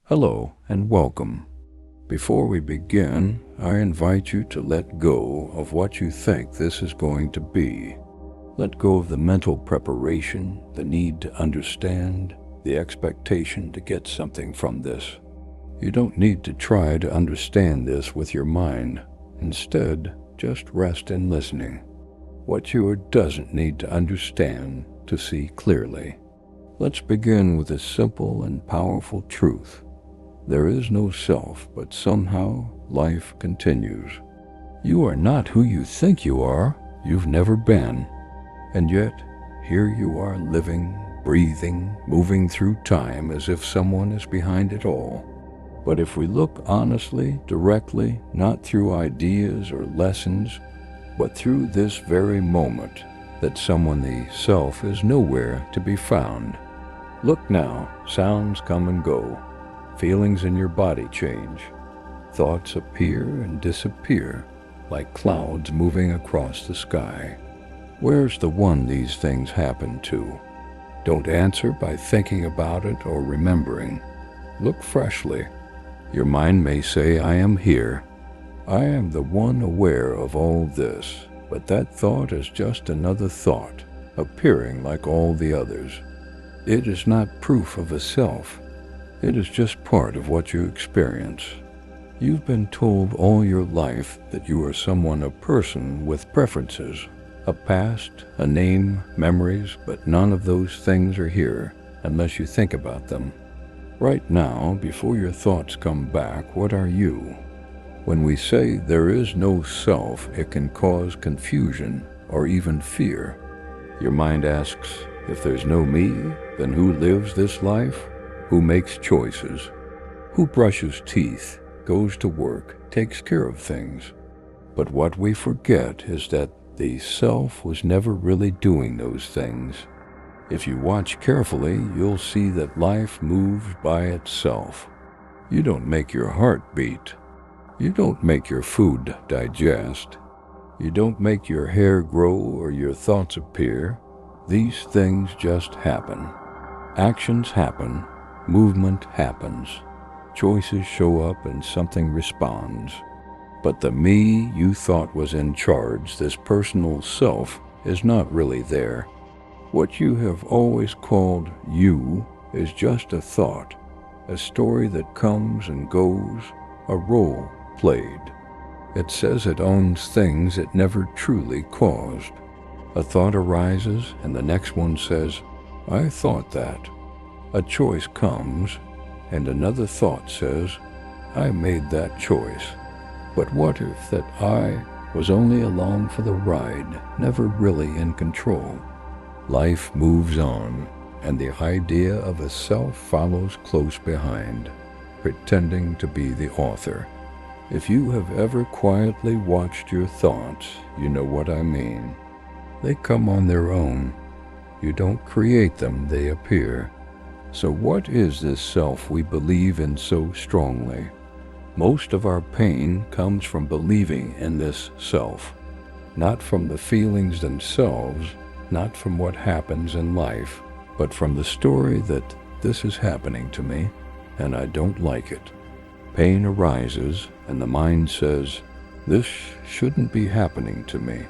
Hello and welcome. Before we begin, I invite you to let go of what you think this is going to be. Let go of the mental preparation, the need to understand, the expectation to get something from this. You don't need to try to understand this with your mind. Instead, just rest in listening. What you doesn't need to understand to see clearly. Let's begin with a simple and powerful truth. There is no self, but somehow life continues. You are not who you think you are. You've never been. And yet, here you are living, breathing, moving through time as if someone is behind it all. But if we look honestly, directly, not through ideas or lessons, but through this very moment, that someone, the self, is nowhere to be found. Look now, sounds come and go. Feelings in your body change. Thoughts appear and disappear, like clouds moving across the sky. Where's the one these things happen to? Don't answer by thinking about it or remembering. Look freshly. Your mind may say, I am here. I am the one aware of all this, but that thought is just another thought, appearing like all the others. It is not proof of a self. It is just part of what you experience. You've been told all your life that you are someone, a person with preferences, a past, a name, memories, but none of those things are here unless you think about them. Right now, before your thoughts come back, what are you? When we say there is no self, it can cause confusion or even fear. Your mind asks, if there's no me, then who lives this life? Who makes choices? Who brushes teeth, goes to work, takes care of things? But what we forget is that the self was never really doing those things. If you watch carefully, you'll see that life moves by itself. You don't make your heart beat. You don't make your food digest. You don't make your hair grow or your thoughts appear. These things just happen. Actions happen. Movement happens. Choices show up and something responds. But the me you thought was in charge, this personal self, is not really there. What you have always called you is just a thought, a story that comes and goes, a role played. It says it owns things it never truly caused. A thought arises and the next one says, I thought that. A choice comes, and another thought says, I made that choice. But what if that I was only along for the ride, never really in control? Life moves on, and the idea of a self follows close behind, pretending to be the author. If you have ever quietly watched your thoughts, you know what I mean. They come on their own. You don't create them, they appear. So what is this self we believe in so strongly? Most of our pain comes from believing in this self, not from the feelings themselves, not from what happens in life, but from the story that this is happening to me, and I don't like it. Pain arises, and the mind says, this shouldn't be happening to me,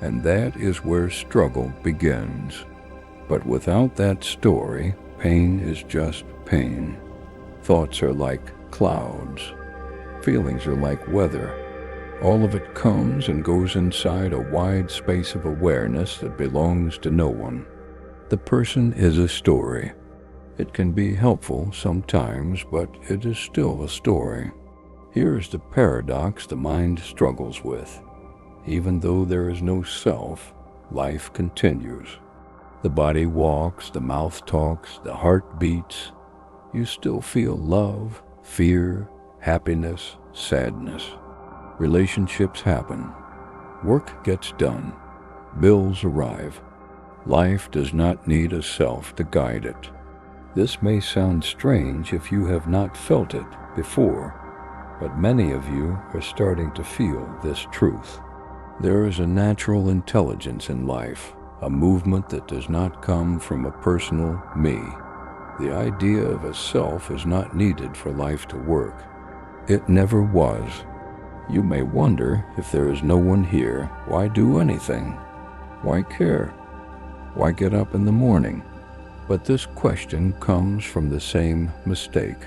and that is where struggle begins. But without that story, pain is just pain. Thoughts are like clouds. Feelings are like weather. All of it comes and goes inside a wide space of awareness that belongs to no one. The person is a story. It can be helpful sometimes, but it is still a story. Here is the paradox the mind struggles with. Even though there is no self, life continues. The body walks, the mouth talks, the heart beats. You still feel love, fear, happiness, sadness. Relationships happen. Work gets done. Bills arrive. Life does not need a self to guide it. This may sound strange if you have not felt it before, but many of you are starting to feel this truth. There is a natural intelligence in life, a movement that does not come from a personal me. The idea of a self is not needed for life to work. It never was. You may wonder, if there is no one here, why do anything? Why care? Why get up in the morning? But this question comes from the same mistake.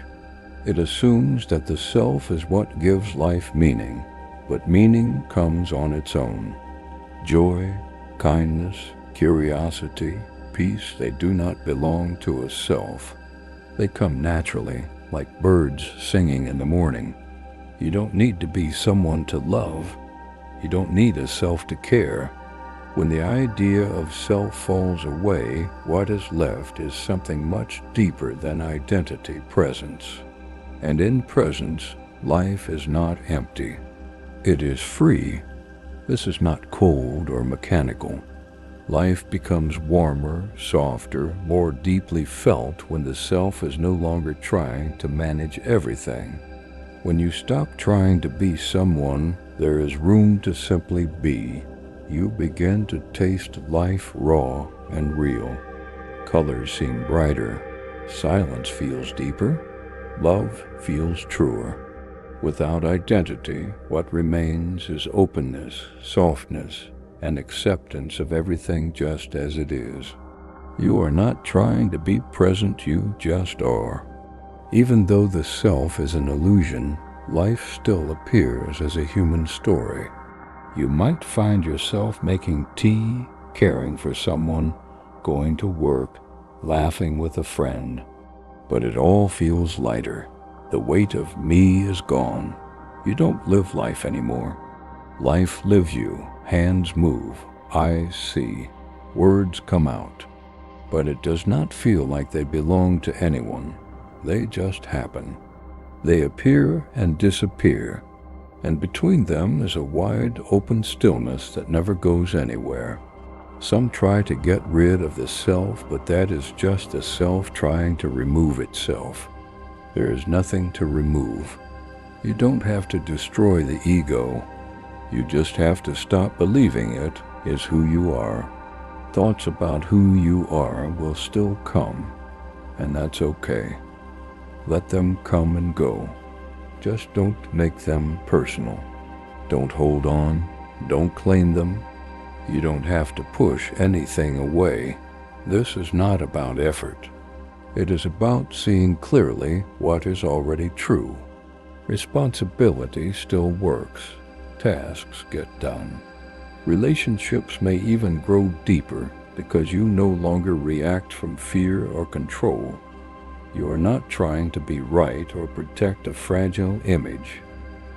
It assumes that the self is what gives life meaning, but meaning comes on its own. Joy, kindness, curiosity, peace, they do not belong to a self. They come naturally, like birds singing in the morning. You don't need to be someone to love. You don't need a self to care. When the idea of self falls away, what is left is something much deeper than identity, presence. And in presence, life is not empty. It is free. This is not cold or mechanical. Life becomes warmer, softer, more deeply felt when the self is no longer trying to manage everything. When you stop trying to be someone, there is room to simply be. You begin to taste life raw and real. Colors seem brighter. Silence feels deeper. Love feels truer. Without identity, what remains is openness, softness, and acceptance of everything just as it is. You are not trying to be present, you just are. Even though the self is an illusion, life still appears as a human story. You might find yourself making tea, caring for someone, going to work, laughing with a friend. But it all feels lighter. The weight of me is gone. You don't live life anymore. Life lives you. Hands move. Eyes see. Words come out. But it does not feel like they belong to anyone. They just happen. They appear and disappear. And between them is a wide, open stillness that never goes anywhere. Some try to get rid of the self, but that is just the self trying to remove itself. There is nothing to remove. You don't have to destroy the ego. You just have to stop believing it is who you are. Thoughts about who you are will still come, and that's okay. Let them come and go. Just don't make them personal. Don't hold on. Don't claim them. You don't have to push anything away. This is not about effort. It is about seeing clearly what is already true. Responsibility still works. Tasks get done. Relationships may even grow deeper because you no longer react from fear or control. You are not trying to be right or protect a fragile image.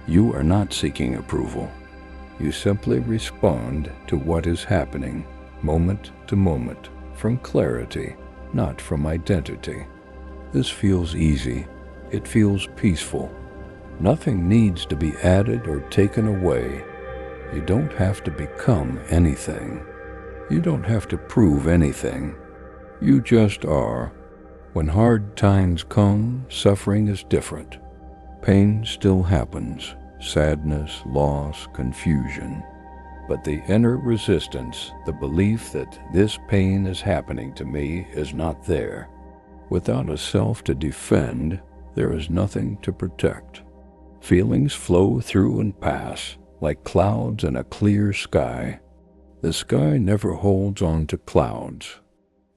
You are not seeking approval. You simply respond to what is happening, moment to moment, from clarity, not from identity. This feels easy. It feels peaceful. Nothing needs to be added or taken away. You don't have to become anything. You don't have to prove anything. You just are. When hard times come, suffering is different. Pain still happens. Sadness, loss, confusion. But the inner resistance, the belief that this pain is happening to me, is not there. Without a self to defend, there is nothing to protect. Feelings flow through and pass, like clouds in a clear sky. The sky never holds on to clouds.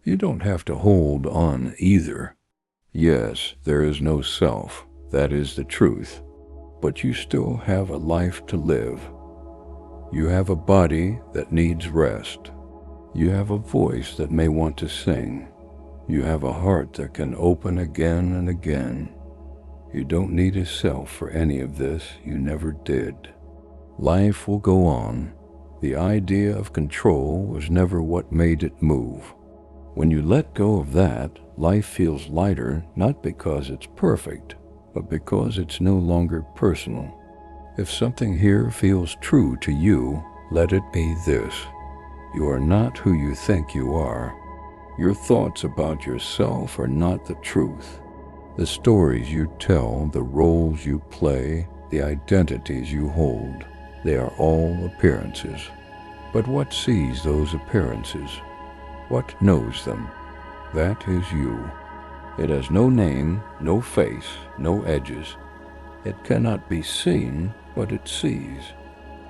You don't have to hold on either. Yes, there is no self, that is the truth. But you still have a life to live. You have a body that needs rest. You have a voice that may want to sing. You have a heart that can open again and again. You don't need a self for any of this. You never did. Life will go on. The idea of control was never what made it move. When you let go of that, life feels lighter, not because it's perfect, but because it's no longer personal. If something here feels true to you, let it be this. You are not who you think you are. Your thoughts about yourself are not the truth. The stories you tell, the roles you play, the identities you hold, they are all appearances. But what sees those appearances? What knows them? That is you. It has no name, no face, no edges. It cannot be seen, but it sees.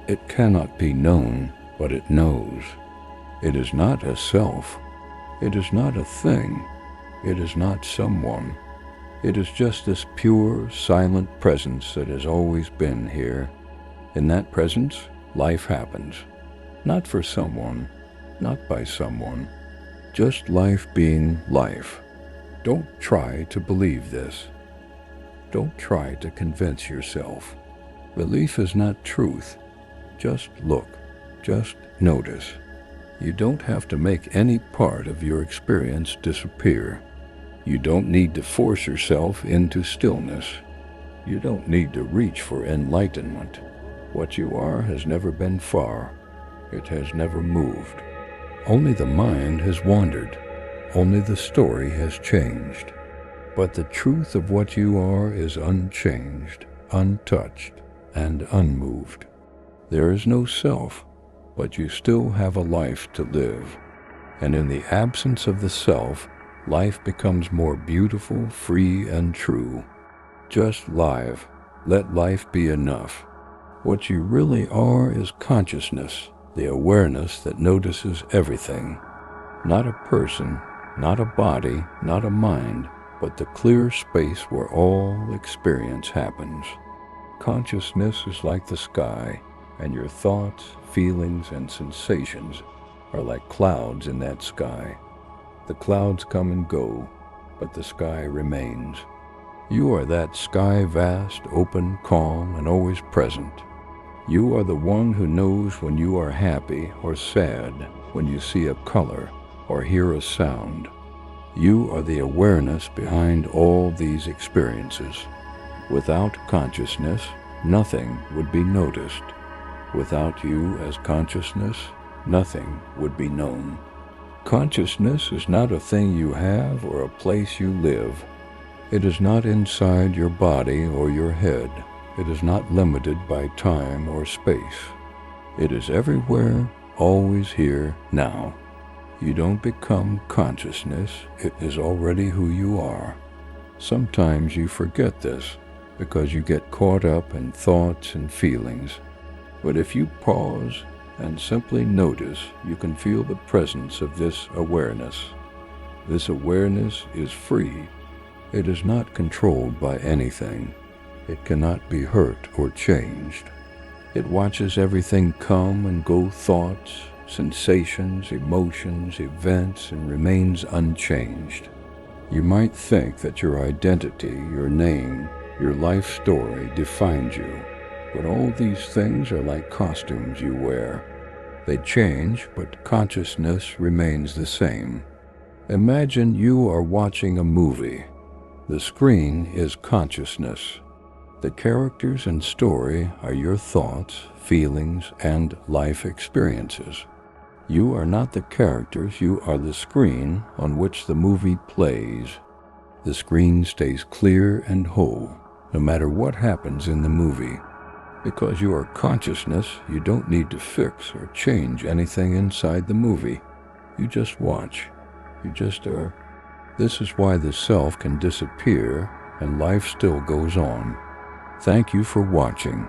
It cannot be known, but it knows. It is not a self. It is not a thing. It is not someone. It is just this pure, silent presence that has always been here. In that presence, life happens. Not for someone, not by someone. Just life being life. Don't try to believe this. Don't try to convince yourself. Belief is not truth. Just look. Just notice. You don't have to make any part of your experience disappear. You don't need to force yourself into stillness. You don't need to reach for enlightenment. What you are has never been far. It has never moved. Only the mind has wandered. Only the story has changed. But the truth of what you are is unchanged, untouched, and unmoved. There is no self, but you still have a life to live. And in the absence of the self, life becomes more beautiful, free, and true. Just live. Let life be enough. What you really are is consciousness, the awareness that notices everything. Not a person, not a body, not a mind, but the clear space where all experience happens. Consciousness is like the sky, and your thoughts, feelings, and sensations are like clouds in that sky. The clouds come and go, but the sky remains. You are that sky vast, open, calm, and always present. You are the one who knows when you are happy or sad, when you see a color or hear a sound. You are the awareness behind all these experiences. Without consciousness, nothing would be noticed. Without you as consciousness, nothing would be known. Consciousness is not a thing you have or a place you live. It is not inside your body or your head. It is not limited by time or space. It is everywhere, always here, now. You don't become consciousness. It is already who you are. Sometimes you forget this because you get caught up in thoughts and feelings. But if you pause and simply notice, you can feel the presence of this awareness. This awareness is free. It is not controlled by anything. It cannot be hurt or changed. It watches everything come and go, thoughts, sensations, emotions, events, and remains unchanged. You might think that your identity, your name, your life story defines you, but all these things are like costumes you wear. They change, but consciousness remains the same. Imagine you are watching a movie. The screen is consciousness. The characters and story are your thoughts, feelings, and life experiences. You are not the characters, you are the screen on which the movie plays. The screen stays clear and whole, no matter what happens in the movie. Because you are consciousness, you don't need to fix or change anything inside the movie. You just watch. You just are. This is why the self can disappear and life still goes on. Thank you for watching.